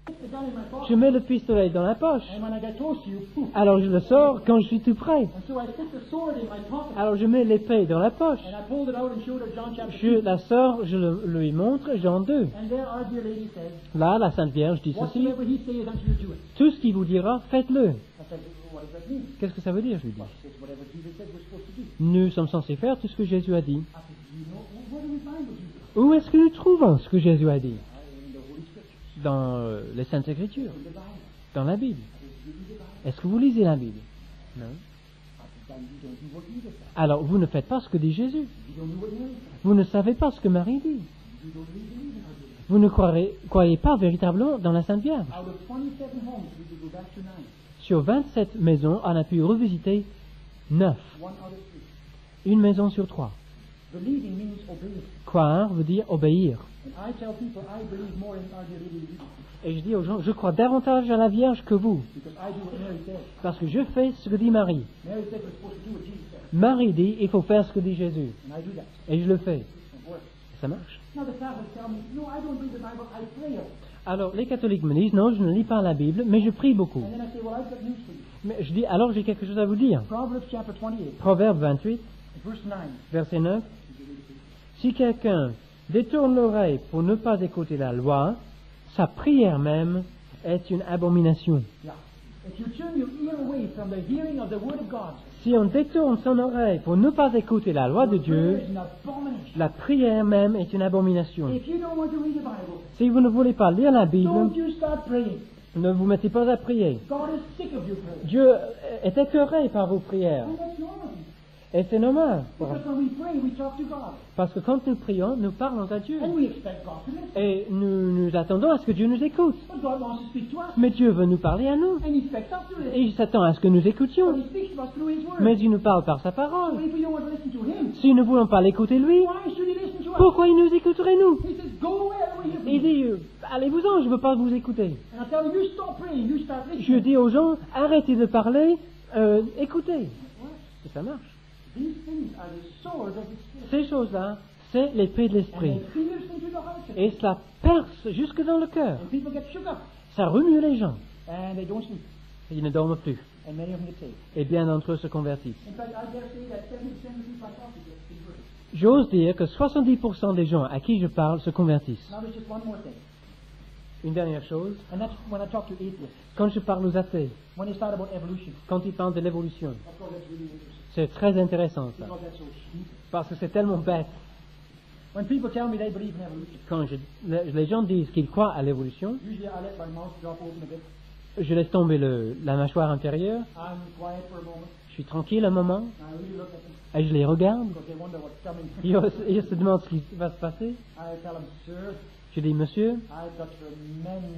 the gun in my pocket. Je mets le pistolet dans la poche. And when I get close to you, poof. Alors je le sors quand je suis tout près. And so I stick the sword in my pocket. Alors je mets l'épée dans la poche. And I pulled it out and showed her John chapter Je 2. la sors, je lui montre Jean 2. And there our dear lady said, Là, la Sainte Vierge dit ceci. whatsoever he says unto you, do it. Tout ce qu'il vous dira, faites-le. I said, what does that mean? Qu'est-ce que ça veut dire, je lui dis. She says, whatever Jesus said we're supposed to do. Nous sommes censés faire tout ce que Jésus a dit. I said, do you know, where do we find what Jesus Où est-ce que nous trouvons ce que Jésus a dit? in the Holy Scriptures, Dans les Saintes Écritures, in the Bible. dans la Bible. I said, do you read the Bible? Est-ce que vous lisez la Bible? Non. I said, then you don't do what Jesus said. Alors, vous ne faites pas ce que dit Jésus. You don't do what Mary said. Vous ne savez pas ce que Marie dit. You don't really believe in her. Vous ne croyez pas véritablement dans la Sainte Vierge. Out of 27 homes, we could go back to 9. Sur 27 maisons, on a pu revisiter 9. One out of 3. Une maison sur 3. Believing means obeying. Croire veut dire obéir. And I tell people I believe more in Our Dear Lady than you do, Et je dis aux gens, je crois davantage à la Vierge que vous. because I do what Mary said. Parce que je fais ce que dit Marie. Mary said we're supposed to do what Jesus said, Marie dit, il faut faire ce que dit Jésus. and I do that. Et je le fais. It works. Ça marche. Now the Catholics tell me, no, I don't read the Bible, I pray it. Alors, les catholiques me disent, non, je ne lis pas la Bible, mais je prie beaucoup. And then I say, well, I've got news for you. Mais je dis, alors j'ai quelque chose à vous dire. Proverbs chapter 28, Proverbe 28, verse 9. verset 9. Si quelqu'un détourne l'oreille pour ne pas écouter la loi, sa prière même est une abomination. Yeah. If you turn your ear away from the hearing of the Word of God, Si on détourne son oreille pour ne pas écouter la loi de prayer Dieu, is an abomination. la prière même est une abomination. If you don't want to read the Bible, Si vous ne voulez pas lire la Bible, don't you start praying. ne vous mettez pas à prier. God is sick of your prayers. Dieu est écœuré par vos prières. And that's normal. Et c'est normal. Because when we pray, we talk to God. Parce que quand nous prions, nous parlons à Dieu. And we expect God to listen. Et nous attendons à ce que Dieu nous écoute. But God wants to speak to us. Mais Dieu veut nous parler à nous. And He expects us to listen. Et il s'attend à ce que nous But écoutions. He speaks to us through His Word. Mais il nous parle par sa So parole. if we don't want to listen to Him, Si nous ne voulons pas l'écouter lui, why should He listen to us? pourquoi il nous écouterait nous? He says, go away, I don't want to hear from Il you. dit, allez-vous-en, je ne veux pas vous écouter. And I tell him, you stop praying, you start Je listening. dis aux gens, arrêtez de parler, écoutez. Et ça marche. These things are the sword of the Spirit. Ces choses-là, c'est l'épée de And l'esprit. they pierce into the heart. Et cela perce jusque dans le cœur. And people get shook up. Ça remue les gens. And they don't sleep. Ils ne dorment plus. And many of them get saved. Et bien d'entre eux se convertissent. In fact, I dare say that 70% of the people I talk to get converted. J'ose dire que 70% des gens à qui je parle se convertissent. Now there's just one more thing. Une dernière chose, And that's when I talk to atheists. quand je parle aux athées, When they start about evolution. quand ils parlent de l'évolution, Of course, that's really interesting. c'est très intéressant ça. Because that's so stupid. Parce que c'est tellement bête. When people tell me they believe in evolution, Quand les gens disent qu'ils croient à l'évolution, usually I let my mouth drop open a bit. je laisse tomber la mâchoire inférieure, I'm quiet for a moment. je suis tranquille un moment, And I really look at them et je les regarde. because they wonder what's coming. Ils se demandent ce qui va se passer. I tell them, sir, Je dis, monsieur, I've got tremendous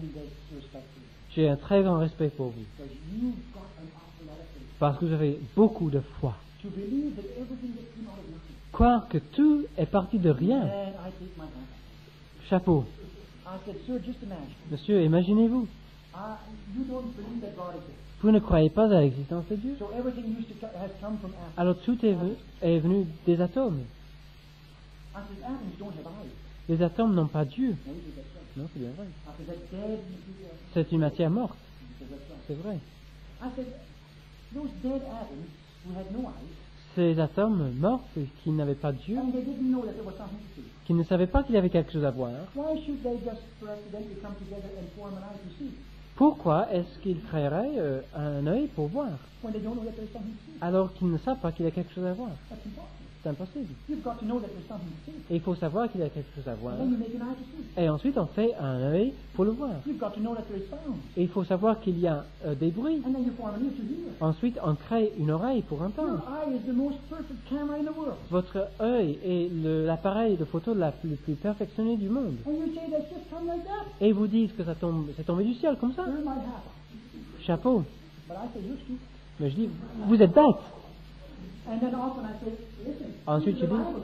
respect for you. j'ai un très grand respect pour vous. Because you've got an awful lot of faith. Parce que vous avez beaucoup de foi. To believe that everything that came out of nothing. Croire que tout est parti de rien. And I take my hand. Chapeau. I said, sir, just imagine. Monsieur, imaginez-vous. You don't believe that God exists. Vous ne croyez pas à l'existence de Dieu. So everything has come from atoms. Alors tout est venu des atomes. I said, atoms don't have eyes. Les atomes n'ont pas Dieu. No, he said, that's right. Non, c'est bien vrai. I said, that's dead material. C'est une matière morte. He said, that's right. C'est vrai. I said, those dead atoms who had no eyes, Ces atomes morts qui n'avaient pas Dieu, and they didn't know that there was something to see. qui ne savaient pas qu'il y avait quelque chose à voir, Why should they just for accidentally come together and form an eye to see? pourquoi est-ce qu'ils créeraient un œil pour voir, When they don't know that there's something to see. alors qu'ils ne savent pas qu'il y a quelque chose à voir? That's impossible. C'est impossible. You've got to know that there's something to see. Et il faut savoir qu'il y a quelque chose à voir. And then you make an eye to see. Et ensuite, on fait un œil pour le voir. You've got to know that there is sound. Et il faut savoir qu'il y a des bruits. And then you form an ear to hear. Ensuite, on crée une oreille pour Your entendre. eye is the most perfect camera in the world. Votre œil est l'appareil de photo le plus perfectionné du monde. And you say that's just come like that. Et ils vous disent que c'est tombé du ciel comme ça. Sure might happen. Chapeau. But I say, you're stupid. Mais je dis, vous êtes bête. And then often I say, listen, Ensuite, the je dis- Bible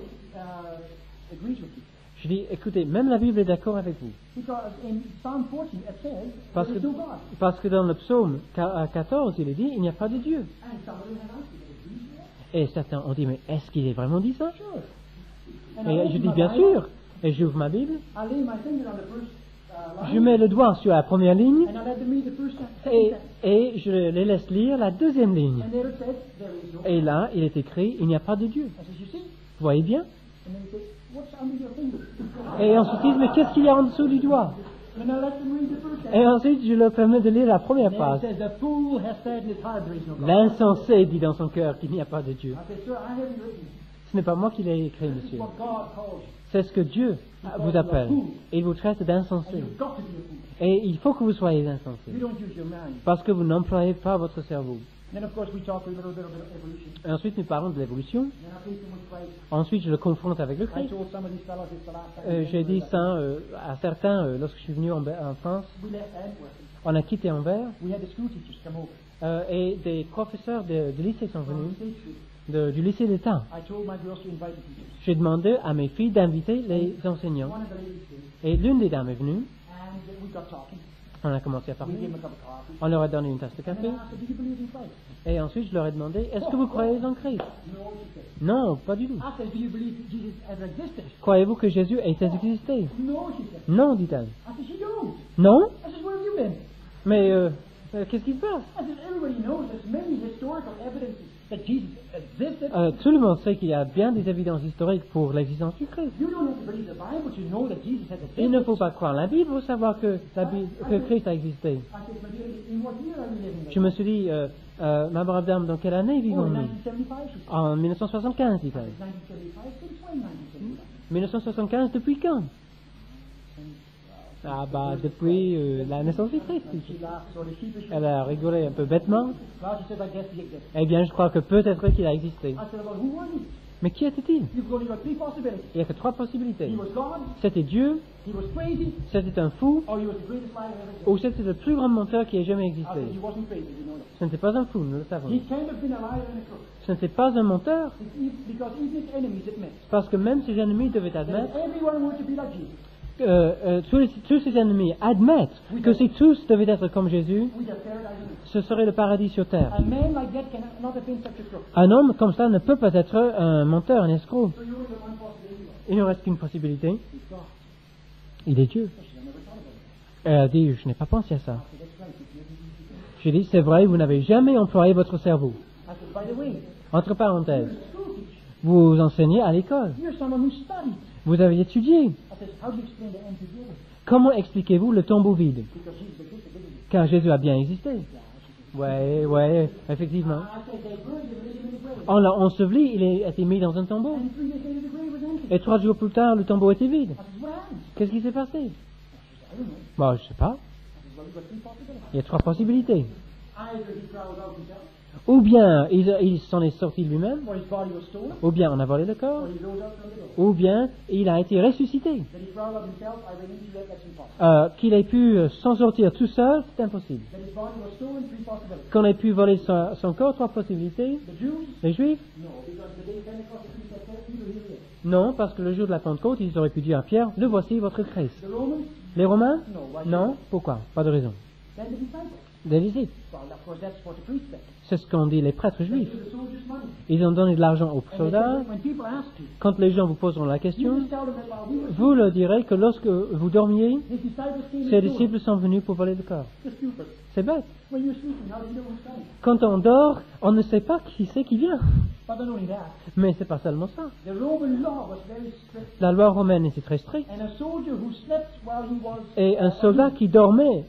agrees with you. Je dis, écoutez, même la Bible est d'accord avec vous. Because in Psalm 40 it says, Parce there is que, no God. parce que dans le psaume 14, il est dit, il n'y a pas de Dieu. And somebody has asked you, but it agrees with that? Et certains ont dit, mais est-ce qu'il est vraiment dit ça? Sure. And I Et open je dis, my bien Bible, sûr. Et j'ouvre ma Bible, I lay my finger on the first je mets le doigt sur la première ligne and I let them read the first second et, sentence. et je les laisse lire la deuxième ligne. And there it says, there is no. Et là, il est écrit, il n'y a pas de Dieu. I says, you see? Vous voyez bien? And then he says, what's under your finger? Et ensuite, ils disent, mais qu'est-ce qu'il y a en dessous du doigt? And I let them read the first sentence. Et ensuite, je leur permets de lire la première And then phrase. it says, the fool has said in his heart there is no God. L'insensé dit dans son cœur qu'il n'y a pas de Dieu. I said, sir, I haven't written. Ce n'est pas moi qui l'ai écrit, This is monsieur. what God calls you. C'est ce que Dieu vous appelle. Et il vous traite And d'insensé. you've got to be a fool. Et il faut que vous soyez insensé. You don't use your mind. Parce que vous n'employez pas votre cerveau. Then, of course, we talk a little bit about evolution. Et ensuite, nous parlons de l'évolution. Then I think with Christ. Ensuite, je le confronte avec le I Christ. told some of these fellows it's the last time. J'ai dit ça à certains lorsque je suis venu en France. We left Antwerp. On a quitté Anvers We had the school teachers come over. et des professeurs de lycée sont From venus, State Street. du lycée d'État. I told my girls to invite the teachers. J'ai demandé à mes filles d'inviter les enseignants. One of the ladies came, Et l'une des dames est venue. and we got talking. On a commencé à We parler. gave them a cup of coffee. On leur a donné une tasse de And café. then I asked her, do you believe in Christ? Et ensuite, je leur ai demandé, est-ce que vous croyez en Christ? No, she said. Non, pas du tout. I said, do you believe Jesus ever existed? Croyez-vous que Jésus ait existé? No, she said. Non, dit-elle. I said, she don't. Non? I said, where have you been? Mais qu'est-ce qui se passe? I said, everybody knows there's many historical evidences that Jesus existed. Tout le monde sait qu'il y a bien des évidences historiques pour l'existence du Christ. You don't have to believe the Bible to know that Jesus has Il existed. ne faut pas croire la Bible pour savoir que Christ a existé. I said, my dear, in what year are you living Je me suis dit, ma brave dame, dans quelle année in? Oh, in vivons-nous? 1975, she said. En 1975, dit-elle. 1975, since when 1975? 1975, depuis quand? Ah bah, depuis la naissance du Christ. She laughed sort of sheepishly. Elle a rigolé un peu bêtement. Well, she said, I guess he existed. Eh bien, je crois que peut-être qu'il a existé. I said, well, who was he? Mais qui était-il? You've only got three possibilities. Il n'y a que trois possibilités. He was God, C'était Dieu, he was crazy, c'était un fou, or he was the greatest liar ever. ou c'était le plus grand menteur qui ait jamais I existé. said, he wasn't crazy, you know that. Ce n'était pas un fou, nous le savons. He's kind of been a liar and a crook. Ce n'était pas un menteur, Because even his enemies admit parce que même ses ennemis devaient that admettre, if everyone were to be like Jesus, tous ses ennemis admettent que si tous devaient être comme Jésus, we'd have paradise on earth. ce serait le paradis sur terre. A man like that cannot have been such a crook. Un homme comme ça ne peut pas être un menteur, un escroc. So you only have one possibility. Il ne reste qu'une possibilité, He's God. il est Dieu. I never thought about it. Elle a dit, je n'ai pas pensé à ça. I said, that's right. If you ever use your brain. J'ai dit, c'est vrai, vous n'avez jamais employé votre cerveau. I said, by the way, Entre parenthèses, you're a school teacher. vous enseignez à l'école, You're someone who studied. vous avez étudié. I said, how do you explain the empty grave? Comment expliquez-vous le tombeau vide? Because Jesus existed, didn't he? Car Jésus a bien existé. Yeah, she said. Ouais, effectivement. I said, they buried him in the grave. On l'a enseveli, il a été mis dans un tombeau. And 3 days later, the grave was empty. Et 3 jours plus tard, le tombeau était vide. I said, what happened? Qu'est-ce qui s'est passé? I don't know. Bon, je sais pas. I said, well, you've got three possibilities. Il y a 3 possibilités. Either he crawled out himself, Ou bien il s'en est sorti lui-même, or his body was stolen, ou bien on a volé le corps, or he rose up from the grave. ou bien il a été ressuscité. That he crawled out himself, I read into that, that's impossible. Qu'il ait pu s'en sortir tout seul, c'est impossible. That his body was stolen, 3 possibilities. Qu'on ait pu voler son corps, 3 possibilités. The Jews? Les Juifs? No, because the day of Pentecost, the priest had said, Peter, here he is. Non, parce que le jour de la Pentecôte, ils auraient pu dire à Pierre, le voici votre Christ. The Romans? Les Romains? No. Why Non. Pourquoi? Pas de raison. Then the disciples? Des disciples. Well, of course, that's what the priest said. C'est ce qu'ont dit les prêtres They juifs. gave the soldiers money. Ils ont donné de l'argent aux And they soldats. said, when people ask you, Quand les gens vous poseront la you question, just tell them that while we were vous leur direz que lorsque vous dormiez, his disciples came ces and told disciples sont venus pour voler le corps. him. It's stupid. C'est bête. When you're sleeping, how do you know who's coming? Quand on dort, on ne sait pas qui c'est qui vient. But not only that, Mais c'est pas seulement ça. the Roman law was very strict. La loi romaine était très stricte. And a soldier who slept while he was Et un soldat qui dormait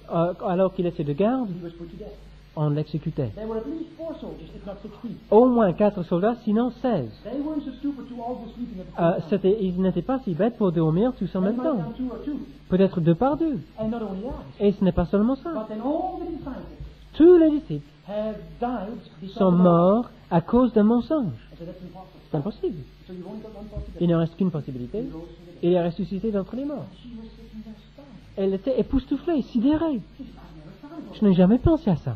alors qu'il était de garde, he was put to death. on l'exécutait. There were at least 4 soldiers, if not 16. Au moins 4 soldats, sinon 16. They weren't so stupid to all go sleeping at the same time. Ils n'étaient pas si bêtes pour dormir tous en They même might temps. have 2 or 2. Peut-être 2 par 2. And not only that, Et ce n'est pas seulement ça. but then all the disciples Tous les disciples have died because sont of that. morts à cause d'un mensonge. I said, that's impossible. C'est impossible. So you've only got one possibility. Il ne reste qu'une possibilité. He rose from the dead. Il est ressuscité d'entre les morts. She was sitting there stunned. Elle était époustouflée, sidérée. She said, I've never thought about it. Je n'ai jamais pensé à ça. I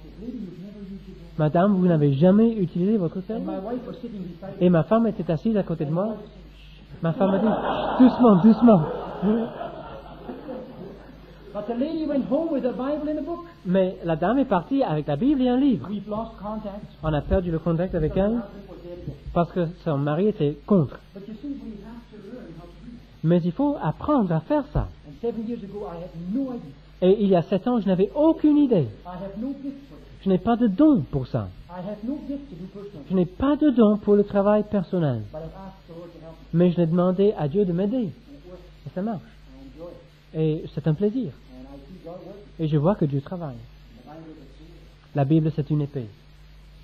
said, lady, you've never used your brain. Madame, vous n'avez jamais utilisé votre And cerveau. my wife was sitting beside me. Et ma femme était assise à côté de And moi. my wife said, shh. Ma femme a dit, doucement, doucement. But the lady went home with a Bible and a book. Mais la dame est partie avec la Bible et un livre. We've lost contact. On a perdu le contact avec Her elle husband was dead again. parce que son mari était contre. But you see, we have to learn how to do it. Mais il faut apprendre à faire ça. And 7 years ago, I had no idea. Et il y a 7 ans, je n'avais aucune idée. I have no gift for it. Je n'ai pas de don pour ça. I have no gift to do personal. Je n'ai pas de don pour le travail personnel. But I've asked the Lord to help me. Mais je l'ai demandé à Dieu de m'aider. And it works. Et ça marche. I enjoy it. Et c'est un plaisir. And I see God working. Et je vois que Dieu travaille. The Bible is a sword. La Bible, c'est une épée.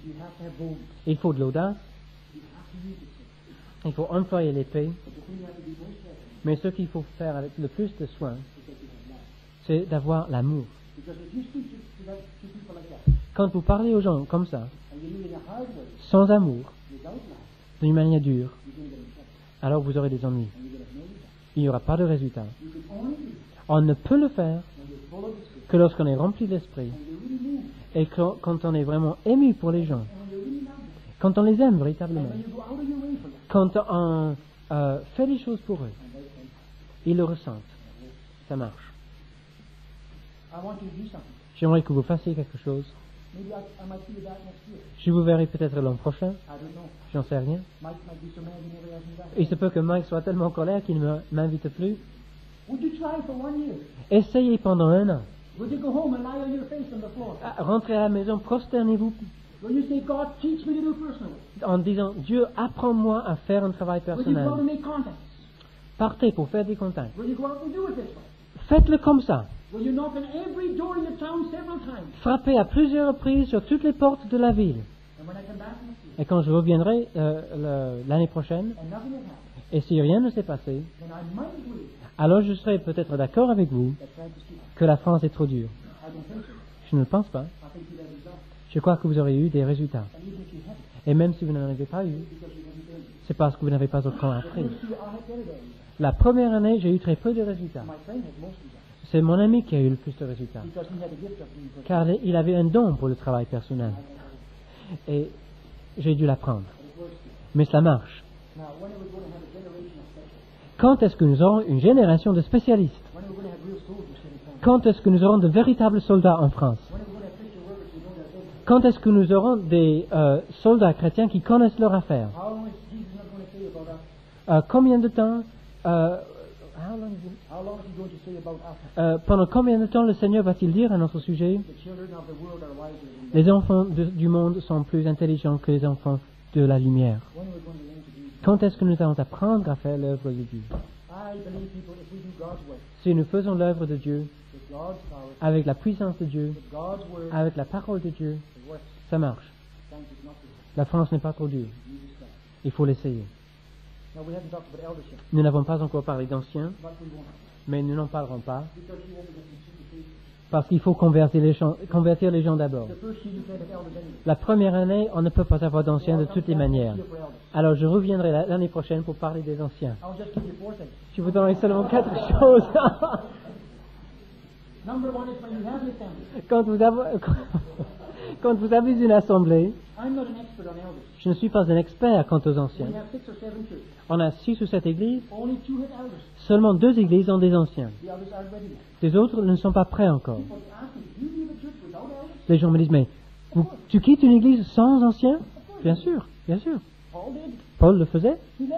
You have to have boldness. Il faut de l'audace. You have to use it. Il faut employer l'épée. But the thing you have to be most careful Mais ce qu'il faut faire avec le plus de soin, is that you have love. c'est d'avoir l'amour. Because if you speak to people like that, Quand vous parlez aux gens comme ça, and you do it in a hard way, sans amour, without love, d'une manière dure, you're going to get in trouble. alors vous aurez des ennuis. And you're going to have no result. Il n'y aura pas de résultat. You can only do it On ne peut le faire when you're full of the Spirit. que lorsqu'on est rempli de l'esprit And you're really moved. et quand on est vraiment ému pour les gens, And when you really love them. quand on les aime And véritablement, when you go out of your way for them. quand on fait des choses pour eux, And they say, ils le ressentent. Ça marche. I want you to do something. J'aimerais que vous fassiez quelque chose. Maybe I might see you back next year. Je vous verrai peut-être l'an prochain, I don't know. j'en sais rien. Mike might be so mad he never asks me back. Il se peut que Mike soit tellement en colère qu'il ne m'invite plus. Would you try for 1 year? Essayez pendant 1 an. Would you go home and lie on your face on the floor? Rentrez à la maison, prosternez-vous Will you say, God, teach me to do personally? en disant Dieu, apprends-moi à faire un travail Will you go out and personnel. make contacts? Partez pour faire des contacts. Will you go out and do it this way? Faites-le comme ça. Will you knock on every door in the town several times? Frappez à plusieurs reprises sur toutes les portes de la ville. And when I come back next year, Et quand je reviendrai l'année prochaine, and nothing has happened, et si rien ne s'est passé, then I might agree alors je serai peut-être d'accord avec vous that France is too hard. que la France est trop dure. I don't think so. Je ne le pense pas. I think you'd have results. Je crois que vous aurez eu des résultats. And even if you haven't, Et même si vous n'en avez pas eu, because you haven't done it. c'est parce que vous n'avez pas autant The appris. first year, I had better results. La première année, j'ai eu très peu de résultats. My friend had most results C'est mon ami qui a eu le plus de résultats. because he had a gift of being personal. Car il avait un don pour le travail personnel. Et j'ai dû l'apprendre. It works too. Mais cela marche. Now, when are we going to have a generation of specialists? Quand est-ce que nous aurons une génération de spécialistes? When are we going to have real soldiers sitting down? Quand est-ce que nous aurons de véritables soldats en France? When are we going to have Christian workers who know their business? Quand est-ce que nous aurons des soldats chrétiens qui connaissent leur affaire? How long is Jesus not going to say about us? Combien de temps how long is it? How long is he going to say about us? Pendant combien de temps le Seigneur va-t-il dire à notre sujet? The children of the world are wiser than them. Les enfants du monde sont plus intelligents que les enfants de la lumière. When are we going to learn to do this? Quand est-ce que nous allons apprendre à faire l'œuvre de Dieu? I believe, people, if we do God's work Si nous faisons l'œuvre de Dieu with God's power, avec la puissance de Dieu, with God's word, avec la parole de Dieu, it works. ça marche. France is not too hard. La France n'est pas trop dure. You just try. Il faut l'essayer. Now, we haven't talked about eldership, Nous n'avons pas encore parlé d'anciens, but we won't. mais nous n'en parlerons pas Because you won't be getting certification. parce qu'il faut convertir les gens d'abord. The first year you can't have elders anyway. La première année, on ne peut pas avoir d'anciens de toutes les manières. Here for elders. Alors je reviendrai l'année prochaine pour parler des anciens. I'll just give you 4 things. Je vous donnerai seulement 4 choses. Number 1 is when you have the assembly. Quand vous avez une assemblée, I'm not an expert on elders. je ne suis pas un expert quant aux anciens. We have 6 or 7 churches. On a 6 ou 7 églises, Only 2 have elders. seulement 2 églises ont des anciens. The others aren't ready yet. Les autres ne sont pas prêts encore. People ask me, do you leave a church without elders? Les gens me disent, mais tu quittes une église sans anciens? Bien sûr, bien sûr. Paul did. Paul le faisait, He left.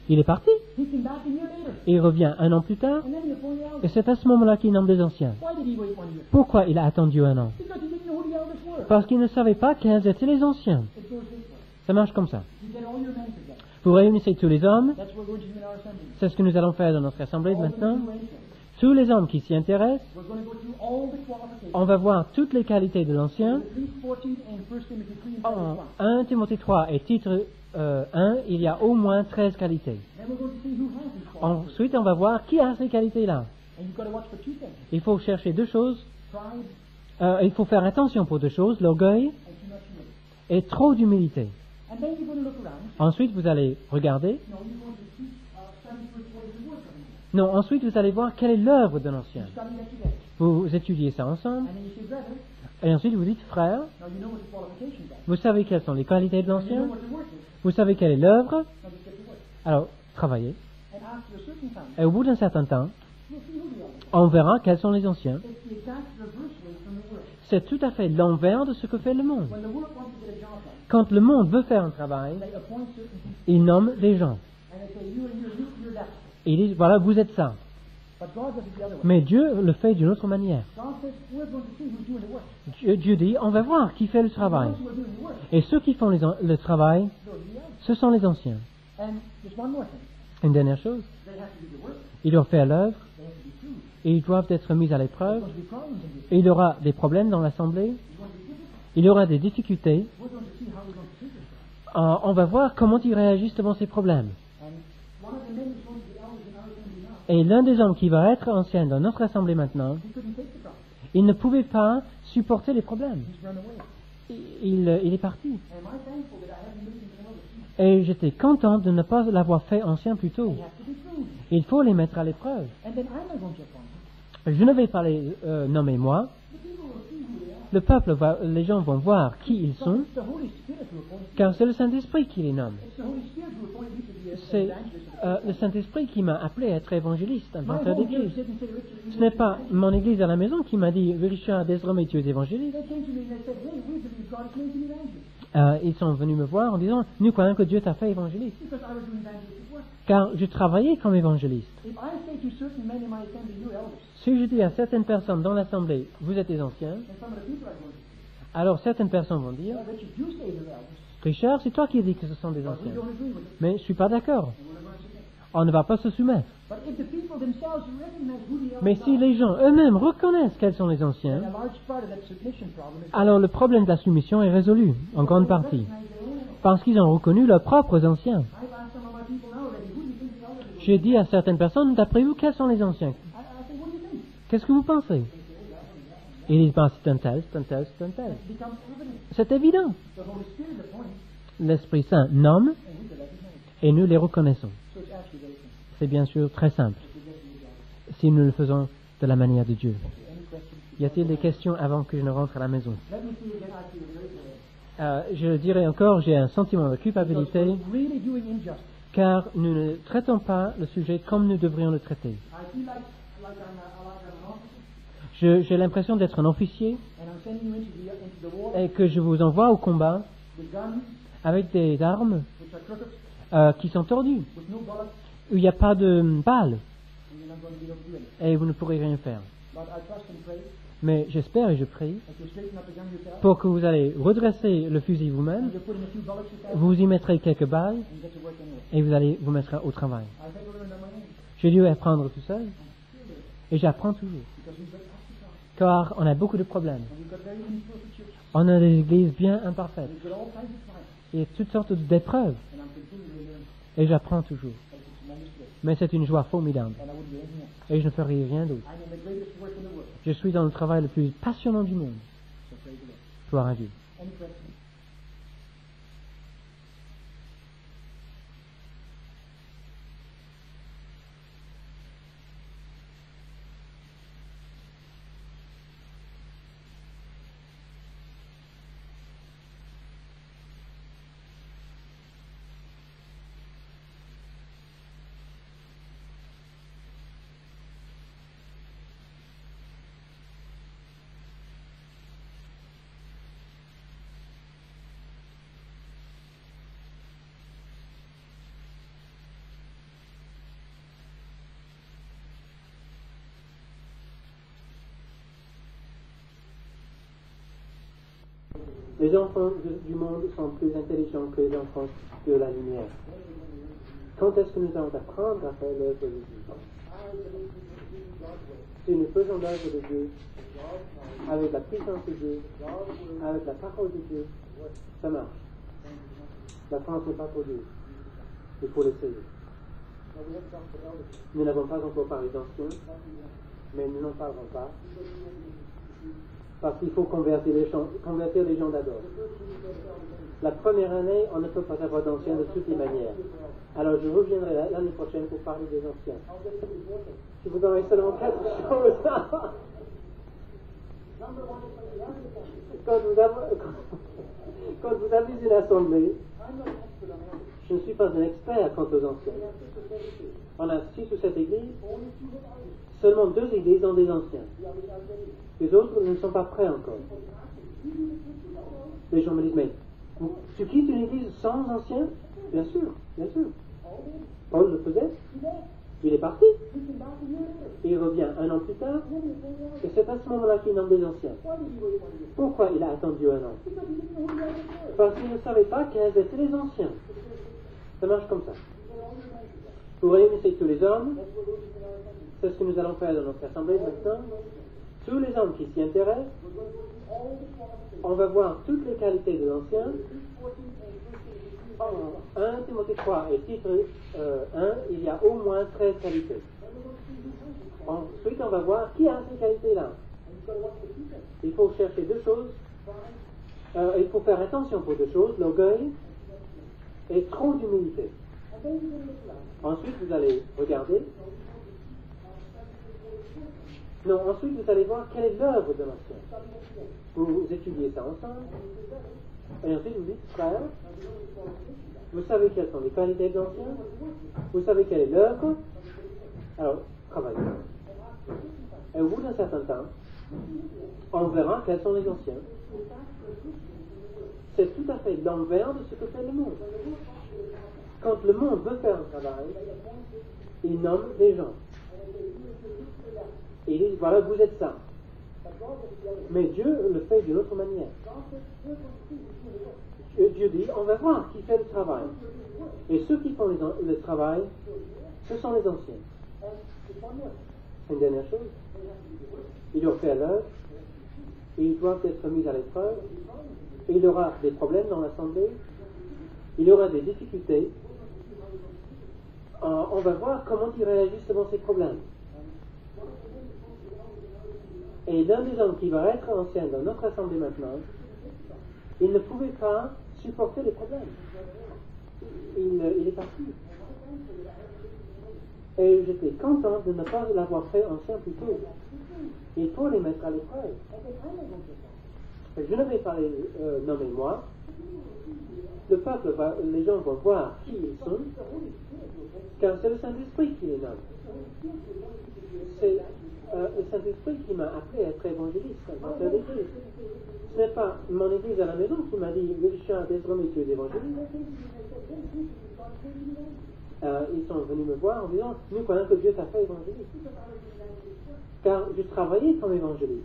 il est parti. He came back a year later. Et il revient 1 an plus tard, And then he appointed et elders. c'est à ce moment-là qu'il nomme des anciens. Why did he wait 1 year? Pourquoi il a attendu 1 an? Because he didn't know who the elders were. Parce qu'il ne savait pas quels étaient les anciens. It goes this way. Ça marche comme ça. You get all your men together. Vous réunissez tous les hommes, That's what we're going to do in our assembly. c'est ce que nous allons faire dans notre assemblée All the maintenant. men who enter. Tous les hommes qui s'y intéressent, We're going to go through all the qualifications. on va voir toutes les qualités de l'ancien. At least 14 and 1 Timothy 3 and 7 En as well. 1 Timothée 3 et titre 1, il y a au moins 13 qualités. Then we're going to see who has these qualifications. Ensuite, on va voir qui a ces qualités-là. And you've got to watch for 2 things. Il faut chercher 2 choses. Pride Il faut faire attention pour 2 choses, l'orgueil and too much humility. et trop d'humilité. And then you're going to look around. Ensuite, vous allez regarder. No, you're going to see, study first what is the work of him. Non, ensuite, vous allez voir quelle est l'œuvre de l'ancien. You study that together. Vous étudiez ça ensemble. And then you say, brother, Et ensuite, vous dites, frère, now you know what the qualifications are. vous savez quelles sont les qualités de You know l'ancien. what the work is. Vous savez quelle est l'œuvre. Now just get to work. Alors, travaillez. And after a certain time, Et au bout d'un certain temps, you'll see who the elders are. on verra quels sont les anciens. It's the exact reverse way from the work. C'est tout à fait l'envers de ce que fait le monde. When the work wants to get a job done, Quand le monde veut faire un travail, they appoint certain people. il nomme des gens. And they say, you're that. Et il dit, voilà, vous êtes ça. But God does it the other way. Mais Dieu le fait d'une autre manière. God says, we're going to see who's doing the work. Dieu dit, on va voir qui fait le travail. Those who are doing the work, Et ceux qui font le travail, those are the elders. ce sont les anciens. And there's one more thing. Une dernière chose, They have to do the work. ils doivent faire l'œuvre, They have to be proved. et ils doivent être mis à l'épreuve, There's going to be problems in this. et il y aura des problèmes dans l'assemblée, There's going to be difficult. il y aura des difficultés. We're going to see how we're going to treat this. On va voir comment ils réagissent devant ces problèmes. And one of the men is going to be elders in our assembly now. Et l'un des hommes qui va être ancien dans notre assemblée maintenant, He couldn't take the problem. il ne pouvait pas supporter les problèmes. He's run away. Il est parti. And am I thankful that I haven't moved into another seat? Et j'étais content de ne pas l'avoir fait ancien plus tôt. They have to be proved. Il faut les mettre à l'épreuve. And then I'm not going to appoint them. Je ne vais pas les nommer moi. The people will see who they are. Le peuple les gens vont voir qui ils So sont, it's the Holy Spirit who appoints them. car c'est le Saint-Esprit qui les nomme. It's the Holy Spirit who appointed me to be an C'est evangelist. le Saint-Esprit qui m'a appelé à être évangéliste, un My pasteur home d'église. church didn't say, Richard, Ce n'est pas mon église à la maison qui m'a dit, Richard, désormais tu es évangéliste. They came to me and they said, hey, we believe God has made you an evangelist. Ils sont venus me voir en disant, nous croyons que Dieu t'a fait évangéliste. Because I was doing evangelistic work. Car je travaillais comme évangéliste. If I say to certain men in my assembly, you elders, Si je dis à certaines personnes dans l'assemblée, vous êtes des anciens, and some of the people are going to say, alors certaines personnes vont dire, well, Richard, you say they're elders, Richard, c'est toi qui as dit que ce sont des but we anciens. don't agree with it. Mais je ne suis pas d'accord. And we're not going to submit. On ne va pas se soumettre. But if the people themselves recognize who the Mais elders si are, les gens eux-mêmes reconnaissent quels sont les then anciens, a large part of that submission problem is alors le problème de la soumission est résolu, en grande partie. recognize their own elders. Parce qu'ils ont reconnu leurs propres anciens. I've asked some of my people now already, who do you think the elders are? J'ai dit à certaines personnes, d'après vous, quels sont les anciens? I say, what do you think? Qu'est-ce que vous pensez? Ils disent, ben, c'est un tel, c'est un tel, c'est un tel. It becomes evident. C'est évident. The Holy Spirit appoints, L'Esprit Saint nomme and we can recognize. et nous les reconnaissons. So it's actually very simple. C'est bien sûr très simple, If we get to the elders. si nous le faisons de la manière de Dieu. Any questions? Y a-t-il des questions avant que je ne rentre à la maison? Let me see again, I feel very bad. Je dirais encore, j'ai un sentiment de Because culpabilité, we're really doing injustice. car nous ne traitons pas le sujet comme nous devrions le traiter. I feel like I'm an officer, J'ai l'impression d'être un officier and I'm sending you into the war et que je vous envoie au combat with guns avec des armes which are crooked, qui sont tordues, with no bullets, où il n'y a pas de balles, and you're not going to be able to do anything. et vous ne pourrez rien faire. But I trust and pray Mais j'espère et je prie that you straighten up the gun yourself, pour que vous allez redresser le fusil vous-même, and you're putting a few bullets yourself, vous y mettrez quelques balles and get to work anyway. et vous allez vous mettre au travail. I had to learn on my own, J'ai dû apprendre tout seul et j'apprends toujours. because we've got obstacles, Car on a beaucoup de problèmes. and we've got very imperfect churches. On a des églises bien imparfaites We've got all kinds of trials, et toutes sortes d'épreuves and I'm continually learning. et j'apprends toujours. But it's a tremendous bliss, Mais c'est une joie formidable and I wouldn't do anything else. et je ne ferai rien d'autre. I'm in the greatest work in the world, Je suis dans le travail le plus passionnant du monde. so praise the Lord. Gloire à Dieu. Any questions? Les enfants du monde sont plus intelligents que les enfants de la lumière. Quand est-ce que nous allons apprendre à faire l'œuvre de Dieu? Si nous faisons l'œuvre de Dieu, avec la puissance de Dieu, avec la parole de Dieu, ça marche. La France n'est pas pour Dieu. Il faut l'essayer. Nous n'avons pas encore parlé d'anciens, mais nous n'en parlerons pas. Parce qu'il faut convertir les gens d'abord. La première année, on ne peut pas avoir d'anciens de toutes les manières. Alors je reviendrai l'année prochaine pour parler des anciens. Je vous donnerai seulement 4 choses. Quand vous avez une assemblée, je ne suis pas un expert quant aux anciens. On a 6 ou 7 églises. Seulement 2 églises ont des anciens. Les autres ne sont pas prêts encore. Les gens me disent, mais tu quittes une église sans anciens? Bien sûr, bien sûr. Paul le faisait. Il est parti. Il revient un an plus tard. Et c'est à ce moment-là qu'il nomme des anciens. Pourquoi il a attendu un an? Parce qu'il ne savait pas quels étaient les anciens. Ça marche comme ça. Vous réunissez tous les hommes. C'est ce que nous allons faire dans notre assemblée maintenant. Tous les hommes qui s'y intéressent. On va voir toutes les qualités de l'ancien. En 1 Timothée 3 et titre 1, il y a au moins 13 qualités. Ensuite, on va voir qui a ces qualités-là. Il faut chercher deux choses. Il faut faire attention pour deux choses, l'orgueil et trop d'humilité. Ensuite, vous allez regarder. Non, ensuite, vous allez voir quelle est l'œuvre de l'ancien. Vous étudiez ça ensemble. Et ensuite, vous dites, frère, vous savez quelles sont les qualités de l'ancien, vous savez quelle est l'œuvre, alors travaillez. Et au bout d'un certain temps, on verra quels sont les anciens. C'est tout à fait l'envers de ce que fait le monde. Quand le monde veut faire un travail, il nomme des gens. Et il dit, voilà, vous êtes ça. Mais Dieu le fait d'une autre manière. Dieu dit, on va voir qui fait le travail. Et ceux qui font le travail, ce sont les anciens. Une dernière chose, ils doivent faire l'œuvre, ils doivent être mis à l'épreuve, il y aura des problèmes dans l'assemblée, il y aura des difficultés. On va voir comment ils réagissent devant ces problèmes. Et l'un des hommes qui va être ancien dans notre assemblée maintenant, il ne pouvait pas supporter les problèmes. Il est parti. Et j'étais content de ne pas l'avoir fait ancien plus tôt. Il faut les mettre à l'épreuve. Je ne vais pas les nommer moi. Le peuple, les gens vont voir qui ils sont, car c'est le Saint-Esprit qui les nomme. C'est le Saint-Esprit qui m'a appelé à être évangéliste, pasteur d'église. Ce n'est pas mon église à la maison qui m'a dit, Richard, désormais tu es évangéliste. Ils sont venus me voir en disant, nous croyons que Dieu t'a fait évangéliste. Car je travaillais comme évangéliste.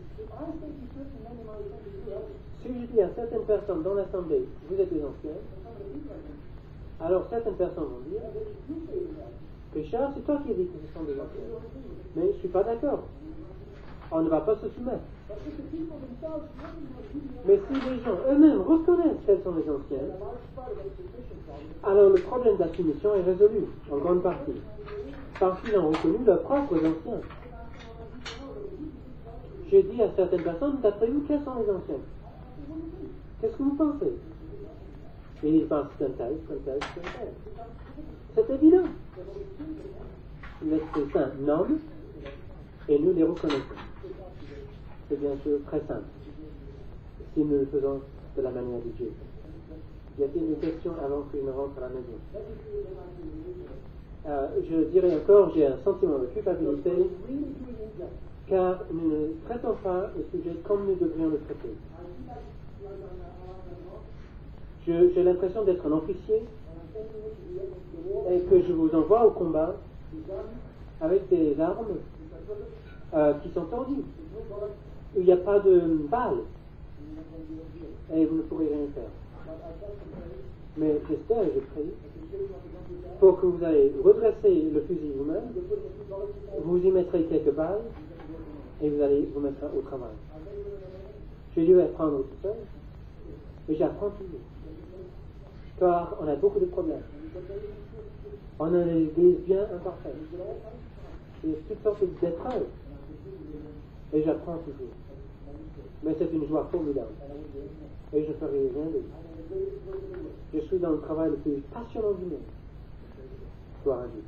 Si je dis à certaines personnes dans l'assemblée, vous êtes des anciens, alors certaines personnes vont dire, Richard, c'est toi qui dis que ce sont des anciens. Mais je ne suis pas d'accord. On ne va pas se soumettre. Mais si les gens eux-mêmes reconnaissent quels sont les anciens, alors le problème de la soumission est résolu, en grande partie. Parce qu'ils ont reconnu leurs propres anciens. J'ai dit à certaines personnes, d'après vous, quels sont les anciens? Qu'est-ce que vous pensez? Et ils pensent comme tel, comme tel, comme tel. C'est évident. L'Esprit Saint nomme et nous les reconnaissons. C'est bien sûr très simple, si nous le faisons de la manière de Dieu. Y a-t-il une question avant que je ne rentre à la maison? Je dirais encore, j'ai un sentiment de culpabilité, car nous ne traitons pas le sujet comme nous devrions le traiter. J'ai l'impression d'être un officier et que je vous envoie au combat avec des armes qui sont tordues. Il n'y a pas de balles et vous ne pourrez rien faire. Mais j'espère et je prie pour que vous allez redresser le fusil vous-même, vous y mettrez quelques balles et vous allez vous mettre au travail. J'ai dû apprendre tout seul et j'apprends toujours. Car on a beaucoup de problèmes. On a une église bien imparfaite. Il y a toutes sortes d'épreuves. Et j'apprends toujours. Mais c'est une joie formidable. Et je ferai rien d'autre. Je suis dans le travail le plus passionnant du monde. Gloire à Dieu.